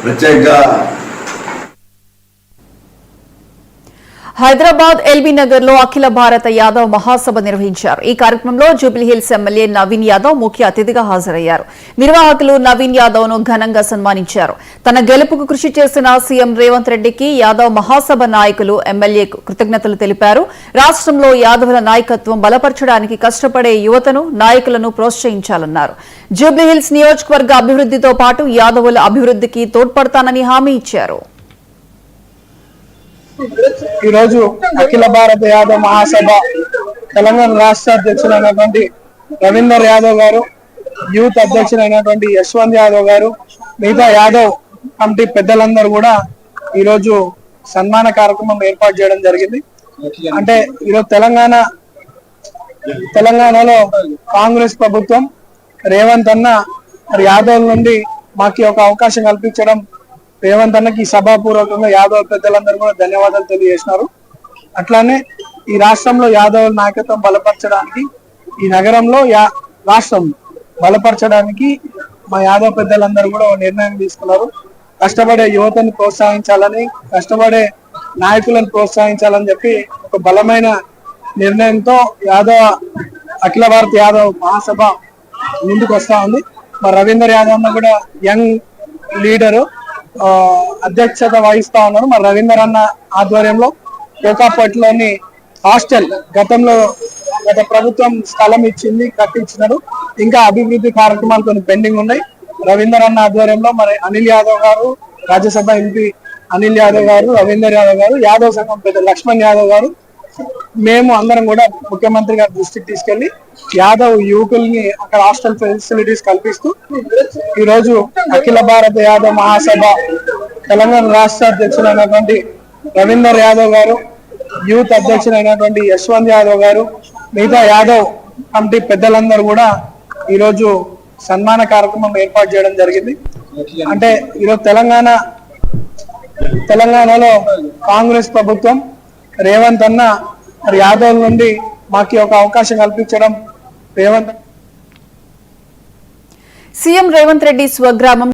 ప్రత్యేకంగా హైదరాబాద్ ఎల్బీ నగర్ లో అఖిల భారత యాదవ్ మహాసభ నిర్వహించారు. ఈ కార్యక్రమంలో జూబ్లీహిల్స్ ఎమ్మెల్యే నవీన్ యాదవ్ ముఖ్య అతిథిగా హాజరయ్యారు. నిర్వాహకులు నవీన్ యాదవ్ ను ఘనంగా సన్మానించారు. తన గెలుపుకు కృషి చేసిన సీఎం రేవంత్ రెడ్డికి యాదవ్ మహాసభ నాయకులు ఎమ్మెల్యేకు కృతజ్ఞతలు తెలిపారు. రాష్ట్రంలో యాదవుల నాయకత్వం బలపరచడానికి కష్టపడే యువతను నాయకులను ప్రోత్సహించాలన్నారు. జూబ్లీహిల్స్ నియోజకవర్గ అభివృద్ధితో పాటు యాదవుల అభివృద్ధికి తోడ్పడతానని హామీ ఇచ్చారు. ఈరోజు అఖిల భారత యాదవ్ మహాసభ తెలంగాణ రాష్ట్ర అధ్యక్షులైనటువంటి రవీందర్ యాదవ్ గారు, యూత్ అధ్యక్షులైనటువంటి యశ్వంత్ యాదవ్ గారు, మిగతా యాదవ్ కమిటీ పెద్దలందరూ కూడా ఈరోజు సన్మాన కార్యక్రమం ఏర్పాటు చేయడం జరిగింది. అంటే ఈరోజు తెలంగాణలో కాంగ్రెస్ ప్రభుత్వం రేవంత్ అన్న యాదవ్ నుండి మాకు ఒక అవకాశం కల్పించడం, రేవంత్ అన్నకి సభాపూర్వకంగా యాదవ్ పెద్దలందరూ కూడా ధన్యవాదాలు తెలియజేసినారు. అట్లానే ఈ రాష్ట్రంలో యాదవ్ నాయకత్వం బలపరచడానికి, ఈ నగరంలో రాష్ట్రం బలపరచడానికి మా యాదవ్ పెద్దలందరూ కూడా నిర్ణయం తీసుకున్నారు. కష్టపడే యువతను ప్రోత్సహించాలని, కష్టపడే నాయకులను ప్రోత్సహించాలని చెప్పి ఒక బలమైన నిర్ణయంతో అఖిల భారత యాదవ్ మహాసభ ముందుకు వస్తా ఉంది. మా రవీందర్ యాదవ్ అన్న కూడా యంగ్ లీడరు అధ్యక్షత వహిస్తా ఉన్నారు. మరి రవీందర్ అన్న ఆధ్వర్యంలో కోకాపట్లోని హాస్టల్ గత ప్రభుత్వం స్థలం ఇచ్చింది, కట్టించినారు. ఇంకా అభివృద్ధి కార్యక్రమాలు కొన్ని పెండింగ్ ఉన్నాయి. రవీందర్ అన్న ఆధ్వర్యంలో మరి అనిల్ యాదవ్ గారు, రాజ్యసభ ఎంపీ అనిల్ యాదవ్ గారు, రవీందర్ యాదవ్ గారు, యాదవ్ సంఘం పెద్ద లక్ష్మణ్ యాదవ్ గారు, మేము అందరం కూడా ముఖ్యమంత్రి గారి దృష్టికి తీసుకెళ్లి యాదవ్ యువకుల్ని అక్కడ హాస్టల్ ఫెసిలిటీస్ కల్పిస్తూ ఈరోజు అఖిల భారత యాదవ్ మహాసభ తెలంగాణ రాష్ట్ర అధ్యక్షులైనటువంటి రవీందర్ యాదవ్ గారు, యూత్ అధ్యక్షులైనటువంటి యశ్వంత్ యాదవ్ గారు, మిగతా యాదవ్ కమిటీ పెద్దలందరూ కూడా ఈరోజు సన్మాన కార్యక్రమం ఏర్పాటు చేయడం జరిగింది. అంటే ఈరోజు తెలంగాణలో కాంగ్రెస్ ప్రభుత్వం రేవంత్ అన్న యాదవ్ నుండి మాకు ఒక అవకాశం కల్పించడం, సీఎం రేవంత్ రెడ్డి స్వగ్రామం